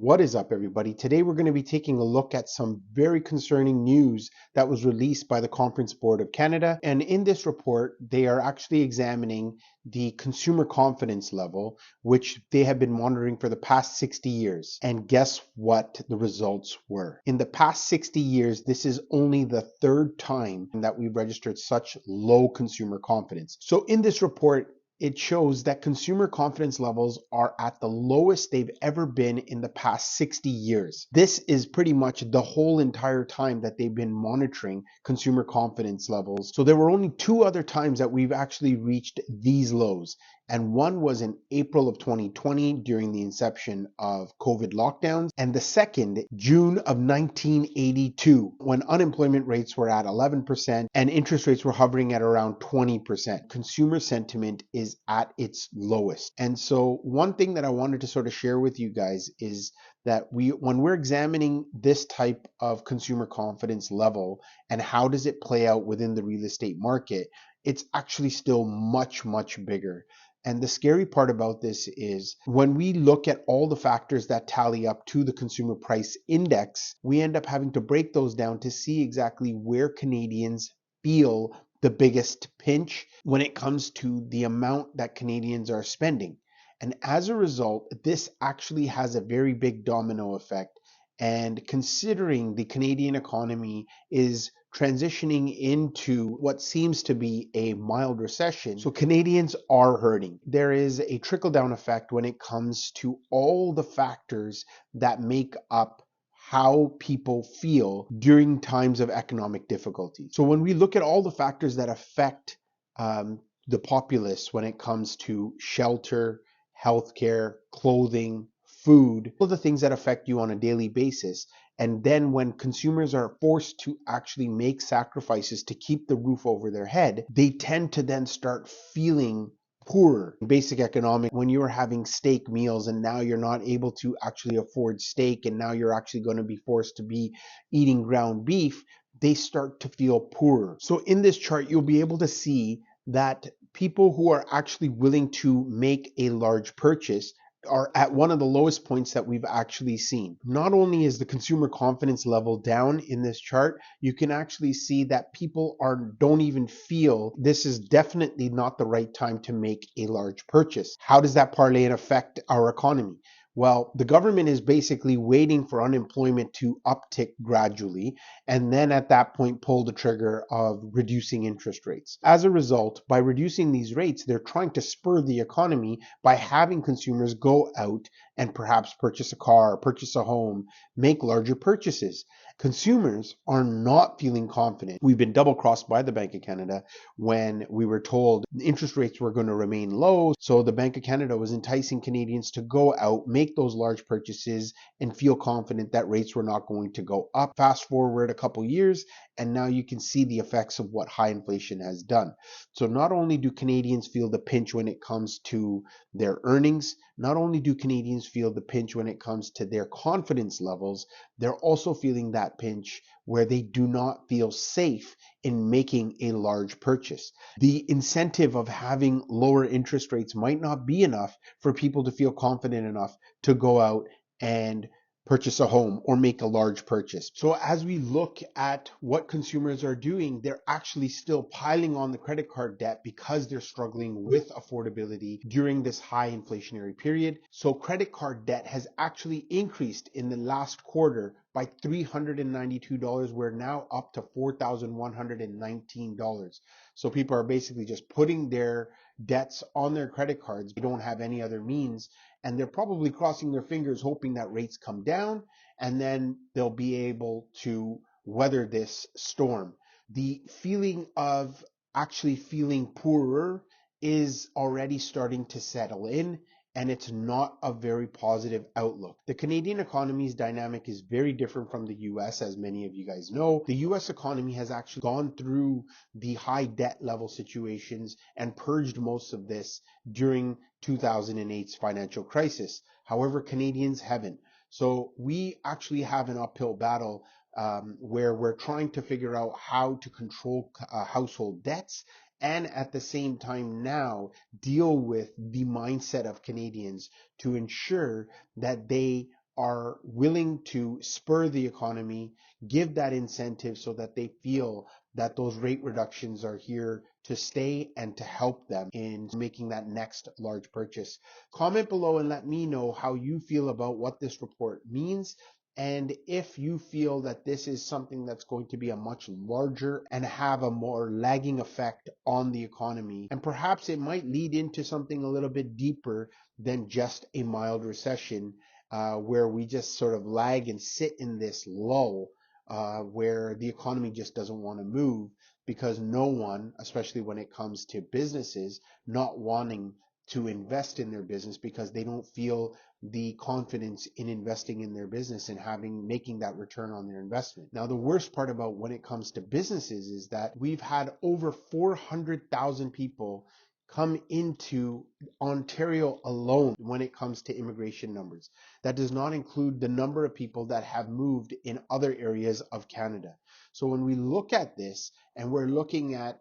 What is up, everybody? Today we're going to be taking a look at some very concerning news that was released by the Conference Board of Canada. And in this report, they are actually examining the consumer confidence level, which they have been monitoring for the past 60 years. And guess what the results were? In the past 60 years, this is only the third time that we've registered such low consumer confidence. So in this report, it shows that consumer confidence levels are at the lowest they've ever been in the past 60 years. This is pretty much the whole entire time that they've been monitoring consumer confidence levels. So there were only two other times that we've actually reached these lows. And one was in April of 2020 during the inception of COVID lockdowns. And the second, June of 1982, when unemployment rates were at 11% and interest rates were hovering at around 20%. Consumer sentiment is at its lowest. And so one thing that I wanted to sort of share with you guys is that when we're examining this type of consumer confidence level and how does it play out within the real estate market, it's actually still much, much bigger. And the scary part about this is when we look at all the factors that tally up to the consumer price index, we end up having to break those down to see exactly where Canadians feel the biggest pinch when it comes to the amount that Canadians are spending. And as a result, this actually has a very big domino effect. And considering the Canadian economy is transitioning into what seems to be a mild recession, so Canadians are hurting. There is a trickle-down effect when it comes to all the factors that make up how people feel during times of economic difficulty. So when we look at all the factors that affect the populace when it comes to shelter, healthcare, clothing, food, all the things that affect you on a daily basis. And then when consumers are forced to actually make sacrifices to keep the roof over their head, they tend to then start feeling poorer. Basic economic, when you're having steak meals and now you're not able to actually afford steak and now you're actually going to be forced to be eating ground beef, they start to feel poorer. So in this chart, you'll be able to see that people who are actually willing to make a large purchase are at one of the lowest points that we've actually seen. Not only is the consumer confidence level down in this chart, you can actually see that people don't even feel this is definitely not the right time to make a large purchase. How does that parlay and affect our economy? Well, the government is basically waiting for unemployment to uptick gradually, and then at that point pull the trigger of reducing interest rates. As a result, by reducing these rates, they're trying to spur the economy by having consumers go out and perhaps purchase a car, purchase a home, make larger purchases. Consumers are not feeling confident. We've been double crossed by the Bank of Canada when we were told interest rates were going to remain low. So the Bank of Canada was enticing Canadians to go out, make those large purchases, and feel confident that rates were not going to go up. Fast forward a couple years, and now you can see the effects of what high inflation has done. So not only do Canadians feel the pinch when it comes to their earnings, not only do Canadians feel the pinch when it comes to their confidence levels, they're also feeling that pinch where they do not feel safe in making a large purchase. The incentive of having lower interest rates might not be enough for people to feel confident enough to go out and purchase a home or make a large purchase. So as we look at what consumers are doing, they're actually still piling on the credit card debt because they're struggling with affordability during this high inflationary period. So credit card debt has actually increased in the last quarter by $392. We're now up to $4,119. So people are basically just putting their debts on their credit cards. They don't have any other means, and they're probably crossing their fingers hoping that rates come down and then they'll be able to weather this storm. The feeling of actually feeling poorer is already starting to settle in, and it's not a very positive outlook. The Canadian economy's dynamic is very different from the US, as many of you guys know. The US economy has actually gone through the high debt level situations and purged most of this during 2008's financial crisis. However, Canadians haven't. So we actually have an uphill battle where we're trying to figure out how to control household debts and at the same time now deal with the mindset of Canadians to ensure that they are willing to spur the economy, give that incentive so that they feel that those rate reductions are here to stay and to help them in making that next large purchase. Comment below and let me know how you feel about what this report means, and if you feel that this is something that's going to be a much larger and have a more lagging effect on the economy, and perhaps it might lead into something a little bit deeper than just a mild recession, where we just sort of lag and sit in this lull, where the economy just doesn't want to move because no one, especially when it comes to businesses, not wanting to invest in their business because they don't feel the confidence in investing in their business and making that return on their investment. Now, the worst part about when it comes to businesses is that we've had over 400,000 people come into Ontario alone when it comes to immigration numbers. That does not include the number of people that have moved in other areas of Canada. So when we look at this and we're looking at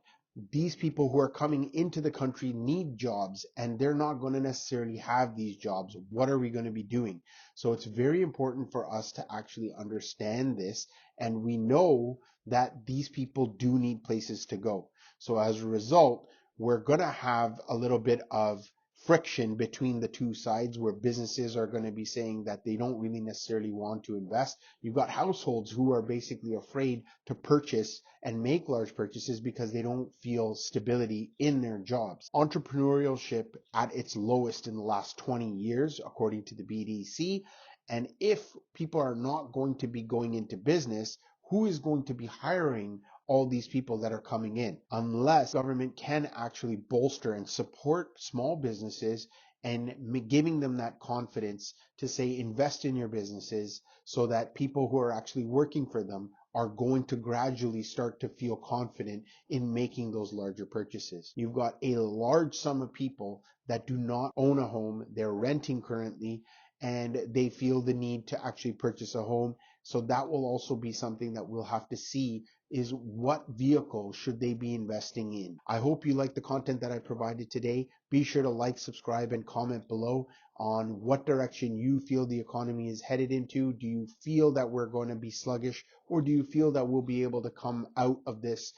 these people who are coming into the country need jobs and they're not going to necessarily have these jobs, what are we going to be doing? So it's very important for us to actually understand this, and we know that these people do need places to go. So as a result, we're going to have a little bit of friction between the two sides, where businesses are going to be saying that they don't really necessarily want to invest. You've got households who are basically afraid to purchase and make large purchases because they don't feel stability in their jobs. Entrepreneurship at its lowest in the last 20 years, according to the BDC. And if people are not going to be going into business, who is going to be hiring all these people that are coming in, unless government can actually bolster and support small businesses and giving them that confidence to say invest in your businesses, so that people who are actually working for them are going to gradually start to feel confident in making those larger purchases. You've got a large sum of people that do not own a home, they're renting currently, and they feel the need to actually purchase a home. So that will also be something that we'll have to see, is what vehicle should they be investing in. I hope you like the content that I provided today. Be sure to like, subscribe, and comment below on what direction you feel the economy is headed into. Do you feel that we're going to be sluggish, or do you feel that we'll be able to come out of this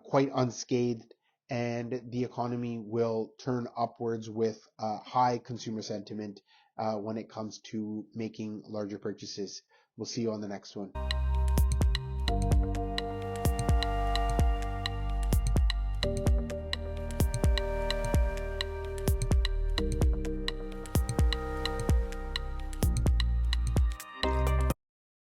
quite unscathed, and the economy will turn upwards with high consumer sentiment when it comes to making larger purchases? We'll see you on the next one.